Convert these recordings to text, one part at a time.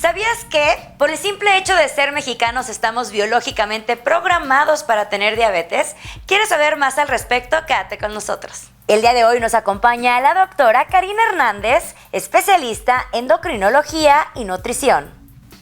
¿Sabías que por el simple hecho de ser mexicanos estamos biológicamente programados para tener diabetes? ¿Quieres saber más al respecto? Quédate con nosotros. El día de hoy nos acompaña la doctora Karina Hernández, especialista en endocrinología y nutrición.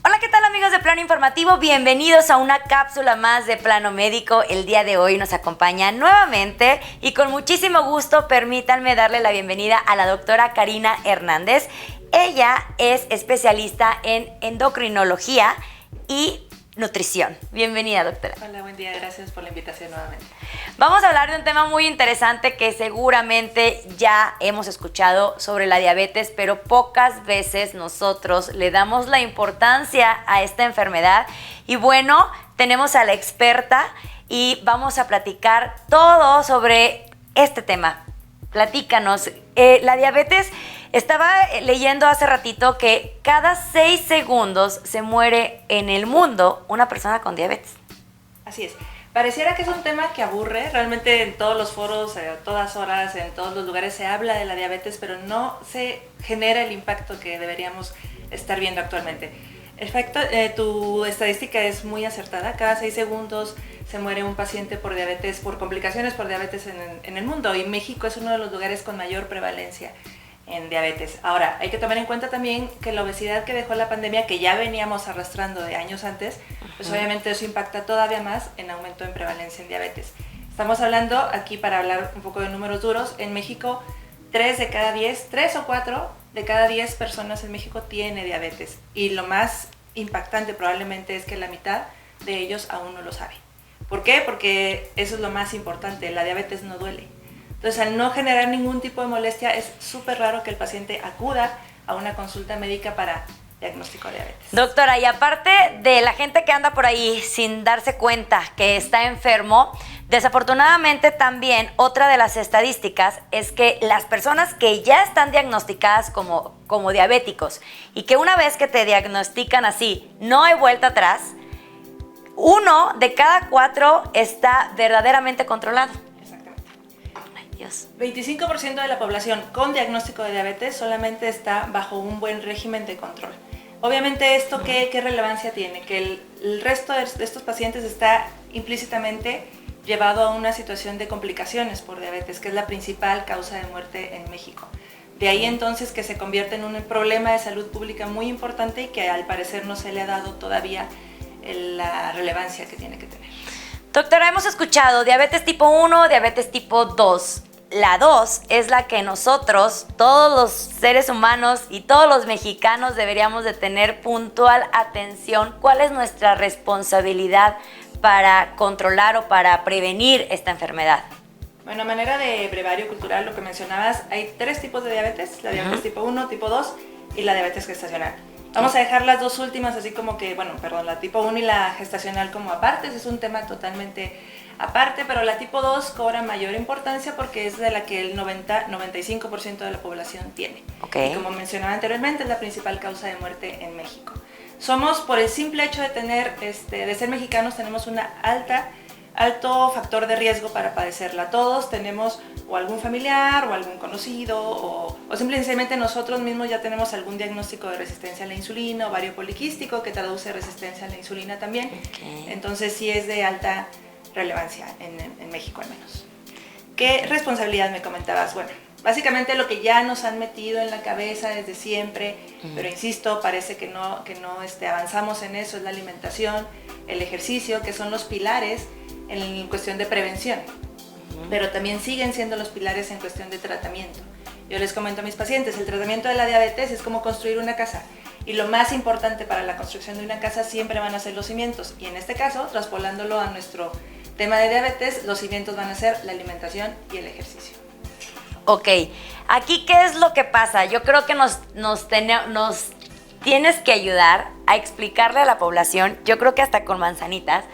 Hola, ¿qué tal amigos de Plano Informativo? Bienvenidos a una cápsula más de Plano Médico. El día de hoy nos acompaña nuevamente y con muchísimo gusto permítanme darle la bienvenida a la doctora Karina Hernández. Ella es especialista en endocrinología y nutrición. Bienvenida, doctora. Hola, buen día. Gracias por la invitación nuevamente. Vamos a hablar de un tema muy interesante que seguramente ya hemos escuchado sobre la diabetes, pero pocas veces nosotros le damos la importancia a esta enfermedad. Y bueno, tenemos a la experta y vamos a platicar todo sobre este tema. Platícanos. La diabetes, estaba leyendo hace ratito que cada 6 segundos se muere en el mundo una persona con diabetes. Así es. Pareciera que es un tema que aburre. Realmente en todos los foros, a todas horas, en todos los lugares se habla de la diabetes, pero no se genera el impacto que deberíamos estar viendo actualmente. En efecto, tu estadística es muy acertada. Cada 6 segundos se muere un paciente por diabetes, por complicaciones por diabetes en el mundo, y México es uno de los lugares con mayor prevalencia en diabetes. Ahora, hay que tomar en cuenta también que la obesidad que dejó la pandemia, que ya veníamos arrastrando de años antes, pues obviamente eso impacta todavía más en aumento en prevalencia en diabetes. Estamos hablando aquí, para hablar un poco de números duros, en México 3 o 4 de cada 10 personas en México tiene diabetes, y lo más impactante probablemente es que la mitad de ellos aún no lo sabe. ¿Por qué? Porque eso es lo más importante, la diabetes no duele. Entonces, al no generar ningún tipo de molestia, es súper raro que el paciente acuda a una consulta médica para diagnóstico de diabetes. Doctora, y aparte de la gente que anda por ahí sin darse cuenta que está enfermo, desafortunadamente también otra de las estadísticas es que las personas que ya están diagnosticadas como diabéticos y que una vez que te diagnostican así, no hay vuelta atrás, 1 de cada 4 está verdaderamente controlado. 25% de la población con diagnóstico de diabetes solamente está bajo un buen régimen de control. Obviamente, ¿esto qué relevancia tiene? Que el resto de estos pacientes está implícitamente llevado a una situación de complicaciones por diabetes, que es la principal causa de muerte en México. De ahí entonces que se convierte en un problema de salud pública muy importante y que al parecer no se le ha dado todavía la relevancia que tiene que tener. Doctora, hemos escuchado diabetes tipo 1, diabetes tipo 2. La 2 es la que nosotros, todos los seres humanos y todos los mexicanos deberíamos de tener puntual atención. ¿Cuál es nuestra responsabilidad para controlar o para prevenir esta enfermedad? Bueno, a manera de brevario cultural, lo que mencionabas, hay 3 tipos de diabetes: la diabetes tipo 1, tipo 2 y la diabetes gestacional. Vamos a dejar las dos últimas así como que, la tipo 1 y la gestacional como aparte. Ese es un tema totalmente aparte, pero la tipo 2 cobra mayor importancia porque es de la que el 95% de la población tiene. Okay. Y como mencionaba anteriormente, es la principal causa de muerte en México. Somos, por el simple hecho de tener, de ser mexicanos, tenemos un alto factor de riesgo para padecerla. Todos tenemos o algún familiar o algún conocido o simplemente nosotros mismos ya tenemos algún diagnóstico de resistencia a la insulina, ovario poliquístico, que traduce resistencia a la insulina también. Okay. Entonces sí es de alta relevancia en México al menos. ¿Qué responsabilidad me comentabas? Bueno, básicamente lo que ya nos han metido en la cabeza desde siempre, pero insisto, parece que no avanzamos en eso, es la alimentación, el ejercicio, que son los pilares en cuestión de prevención, pero también siguen siendo los pilares en cuestión de tratamiento. Yo les comento a mis pacientes, el tratamiento de la diabetes es como construir una casa, y lo más importante para la construcción de una casa siempre van a ser los cimientos, y en este caso, traspolándolo a nuestro tema de diabetes, los cimientos van a ser la alimentación y el ejercicio. Ok, aquí ¿qué es lo que pasa? Yo creo que nos tienes que ayudar a explicarle a la población, yo creo que hasta con manzanitas,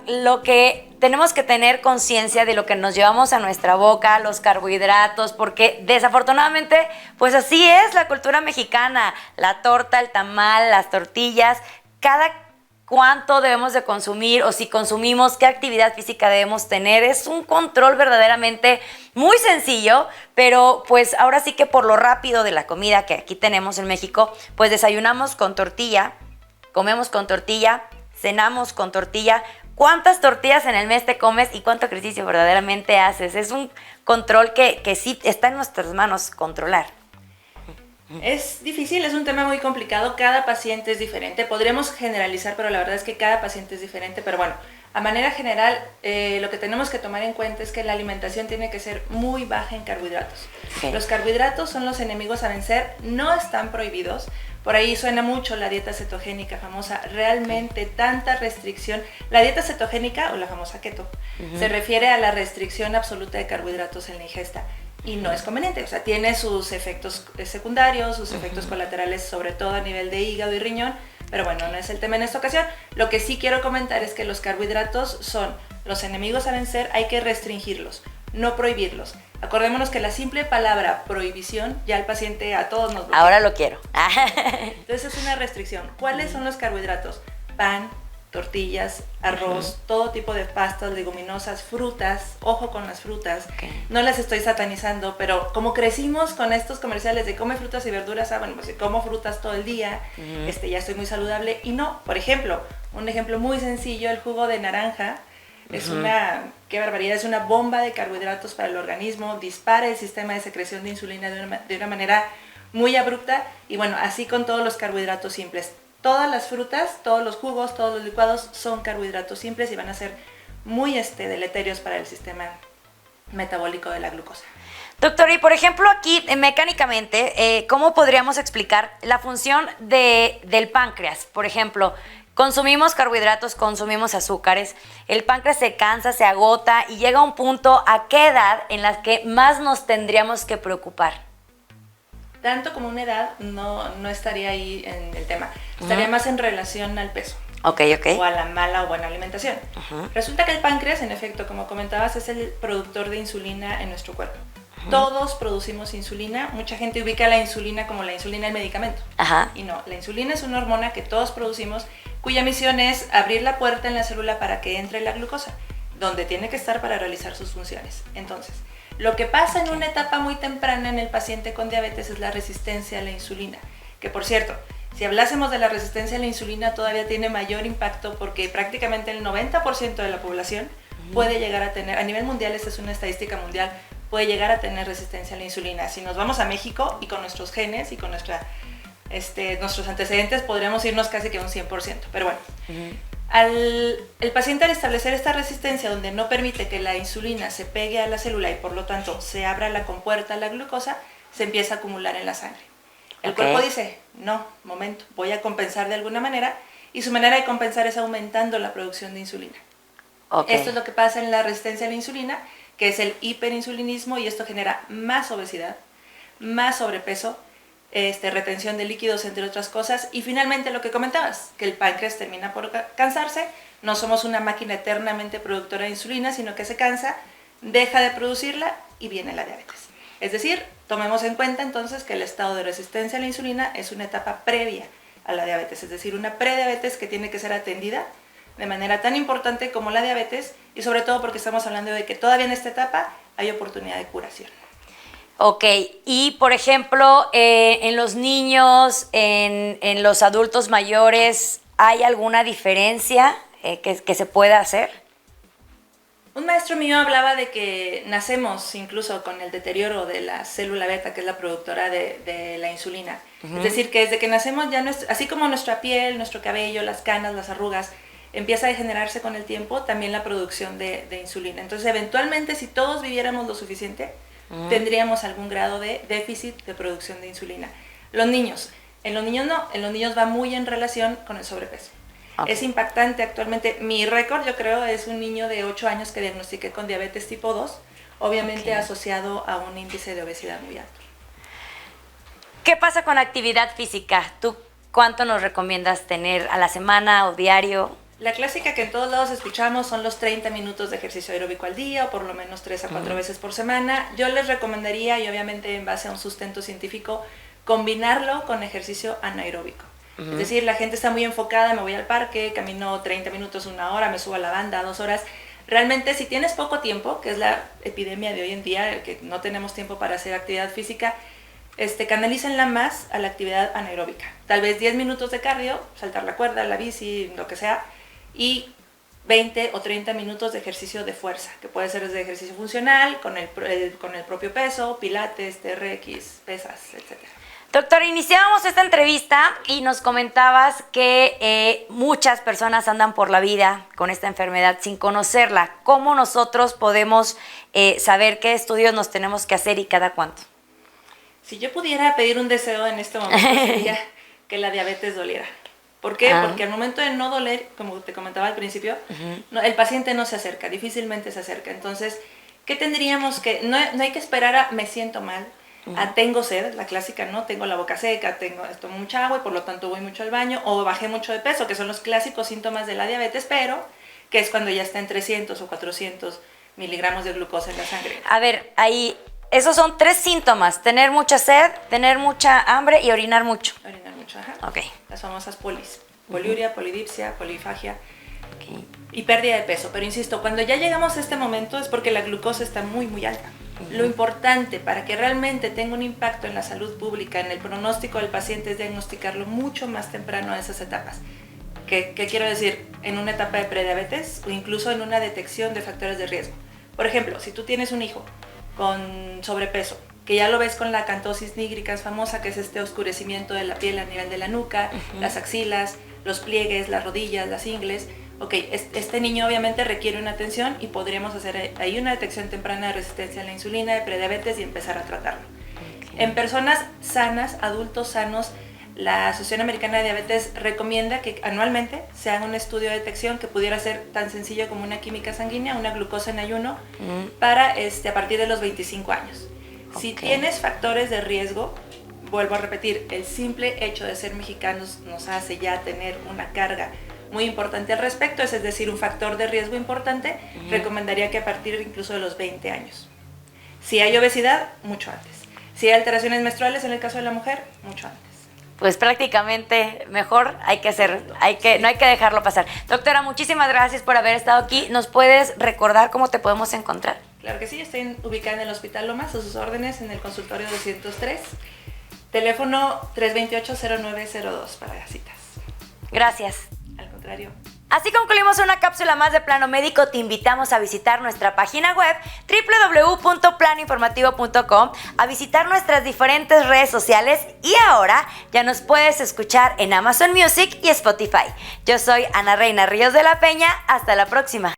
lo que tenemos que tener conciencia de lo que nos llevamos a nuestra boca, los carbohidratos, porque desafortunadamente, pues así es la cultura mexicana, la torta, el tamal, las tortillas, cada cuánto debemos de consumir o si consumimos, qué actividad física debemos tener. Es un control verdaderamente muy sencillo, pero pues ahora sí que por lo rápido de la comida que aquí tenemos en México, pues desayunamos con tortilla, comemos con tortilla, cenamos con tortilla. ¿Cuántas tortillas en el mes te comes y cuánto ejercicio verdaderamente haces? Es un control que sí está en nuestras manos controlar. Es difícil, es un tema muy complicado, cada paciente es diferente, podríamos generalizar, pero la verdad es que cada paciente es diferente, pero bueno, a manera general, lo que tenemos que tomar en cuenta es que la alimentación tiene que ser muy baja en carbohidratos. Sí. Los carbohidratos son los enemigos a vencer, no están prohibidos, por ahí suena mucho la dieta cetogénica famosa, realmente tanta restricción, la dieta cetogénica o la famosa keto, se refiere a la restricción absoluta de carbohidratos en la ingesta. Y no es conveniente, o sea, tiene sus efectos secundarios, sus efectos colaterales, sobre todo a nivel de hígado y riñón, pero bueno, no es el tema en esta ocasión. Lo que sí quiero comentar es que los carbohidratos son los enemigos a vencer, hay que restringirlos, no prohibirlos. Acordémonos que la simple palabra prohibición, ya el paciente a todos nos bloquea. Ahora lo quiero. Entonces es una restricción. ¿Cuáles son los carbohidratos? Pan, tortillas, arroz, todo tipo de pastas, leguminosas, frutas, ojo con las frutas, no las estoy satanizando, pero como crecimos con estos comerciales de come frutas y verduras, bueno, pues si como frutas todo el día, ya estoy muy saludable, y no, por ejemplo, un ejemplo muy sencillo, el jugo de naranja, es qué barbaridad, es una bomba de carbohidratos para el organismo, dispara el sistema de secreción de insulina de una manera muy abrupta, y bueno, así con todos los carbohidratos simples. Todas las frutas, todos los jugos, todos los licuados son carbohidratos simples y van a ser muy deleterios para el sistema metabólico de la glucosa. Doctor, y por ejemplo aquí mecánicamente, ¿cómo podríamos explicar la función del páncreas? Por ejemplo, consumimos carbohidratos, consumimos azúcares, el páncreas se cansa, se agota y llega a un punto, ¿a qué edad en la que más nos tendríamos que preocupar? Tanto como una edad no estaría ahí en el tema, estaría más en relación al peso. Okay. O a la mala o buena alimentación. Resulta que el páncreas, en efecto, como comentabas, es el productor de insulina en nuestro cuerpo. Todos producimos insulina, mucha gente ubica la insulina como la insulina del medicamento. Y no, la insulina es una hormona que todos producimos, cuya misión es abrir la puerta en la célula para que entre la glucosa, donde tiene que estar para realizar sus funciones. Entonces, lo que pasa en una etapa muy temprana en el paciente con diabetes es la resistencia a la insulina, que por cierto, si hablásemos de la resistencia a la insulina todavía tiene mayor impacto porque prácticamente el 90% de la población puede llegar a tener, a nivel mundial, esta es una estadística mundial, puede llegar a tener resistencia a la insulina. Si nos vamos a México y con nuestros genes y con nuestros antecedentes podríamos irnos casi que un 100%, pero bueno. El paciente al establecer esta resistencia donde no permite que la insulina se pegue a la célula y por lo tanto se abra la compuerta a la glucosa, se empieza a acumular en la sangre. El cuerpo dice, no, momento, voy a compensar de alguna manera y su manera de compensar es aumentando la producción de insulina. Esto es lo que pasa en la resistencia a la insulina, que es el hiperinsulinismo y esto genera más obesidad, más sobrepeso, retención de líquidos, entre otras cosas, y finalmente lo que comentabas, que el páncreas termina por cansarse, no somos una máquina eternamente productora de insulina, sino que se cansa, deja de producirla y viene la diabetes. Es decir, tomemos en cuenta entonces que el estado de resistencia a la insulina es una etapa previa a la diabetes, es decir, una prediabetes que tiene que ser atendida de manera tan importante como la diabetes y sobre todo porque estamos hablando de que todavía en esta etapa hay oportunidad de curación. Y por ejemplo, en los niños, en los adultos mayores, ¿hay alguna diferencia que se pueda hacer? Un maestro mío hablaba de que nacemos incluso con el deterioro de la célula beta, que es la productora de la insulina. Es decir, que desde que nacemos ya, así como nuestra piel, nuestro cabello, las canas, las arrugas, empieza a degenerarse con el tiempo, también la producción de insulina. Entonces, eventualmente, si todos viviéramos lo suficiente, tendríamos algún grado de déficit de producción de insulina. En los niños no, en los niños va muy en relación con el sobrepeso. Es impactante actualmente, mi récord yo creo es un niño de 8 años que diagnostiqué con diabetes tipo 2, obviamente asociado a un índice de obesidad muy alto. ¿Qué pasa con actividad física? ¿Tú cuánto nos recomiendas tener a la semana o diario? La clásica que en todos lados escuchamos son los 30 minutos de ejercicio aeróbico al día o por lo menos 3 a 4 veces por semana. Yo les recomendaría, y obviamente en base a un sustento científico, combinarlo con ejercicio anaeróbico. Es decir, la gente está muy enfocada, me voy al parque, camino 30 minutos, 1 hora, me subo a la banda, 2 horas. Realmente, si tienes poco tiempo, que es la epidemia de hoy en día, que no tenemos tiempo para hacer actividad física, canalícenla más a la actividad anaeróbica. Tal vez 10 minutos de cardio, saltar la cuerda, la bici, lo que sea, y 20 o 30 minutos de ejercicio de fuerza, que puede ser desde ejercicio funcional, con el propio peso, pilates, TRX, pesas, etc. Doctor, iniciábamos esta entrevista y nos comentabas que muchas personas andan por la vida con esta enfermedad sin conocerla. ¿Cómo nosotros podemos saber qué estudios nos tenemos que hacer y cada cuánto? Si yo pudiera pedir un deseo en este momento sería que la diabetes doliera. ¿Por qué? Porque al momento de no doler, como te comentaba al principio, el paciente no se acerca, difícilmente se acerca. Entonces, ¿qué tendríamos que...? No hay que esperar a me siento mal, a tengo sed, la clásica, ¿no? Tengo la boca seca, tomo mucha agua y por lo tanto voy mucho al baño, o bajé mucho de peso, que son los clásicos síntomas de la diabetes, pero que es cuando ya está en 300 o 400 miligramos de glucosa en la sangre. A ver, ahí, esos son 3 síntomas: tener mucha sed, tener mucha hambre y orinar mucho. Orinar mucho, ajá. Ok. Las famosas polis. Poliuria, polidipsia, polifagia. Okay. Y pérdida de peso. Pero insisto, cuando ya llegamos a este momento es porque la glucosa está muy, muy alta. Lo importante para que realmente tenga un impacto en la salud pública, en el pronóstico del paciente, es diagnosticarlo mucho más temprano a esas etapas. ¿Qué quiero decir? En una etapa de prediabetes o incluso en una detección de factores de riesgo. Por ejemplo, si tú tienes un hijo con sobrepeso, que ya lo ves con la acantosis nigricans famosa, que es este oscurecimiento de la piel a nivel de la nuca, las axilas, los pliegues, las rodillas, las ingles. Ok, este niño obviamente requiere una atención y podríamos hacer ahí una detección temprana de resistencia a la insulina, de prediabetes y empezar a tratarlo. Okay. En personas sanas, adultos sanos, la Asociación Americana de Diabetes recomienda que anualmente se haga un estudio de detección que pudiera ser tan sencillo como una química sanguínea, una glucosa en ayuno, para a partir de los 25 años. Okay. Si tienes factores de riesgo, vuelvo a repetir, el simple hecho de ser mexicanos nos hace ya tener una carga muy importante al respecto, es decir, un factor de riesgo importante. Recomendaría que a partir incluso de los 20 años. Si hay obesidad, mucho antes. Si hay alteraciones menstruales, en el caso de la mujer, mucho antes. Pues prácticamente mejor no hay que dejarlo pasar. Doctora, muchísimas gracias por haber estado aquí. ¿Nos puedes recordar cómo te podemos encontrar? Claro que sí, estoy ubicada en el Hospital Lomas, a sus órdenes, en el consultorio 203. Teléfono 328-0902 para citas. Gracias. Al contrario. Así concluimos una cápsula más de Plano Médico. Te invitamos a visitar nuestra página web www.planoinformativo.com, a visitar nuestras diferentes redes sociales y ahora ya nos puedes escuchar en Amazon Music y Spotify. Yo soy Ana Reina Ríos de la Peña. Hasta la próxima.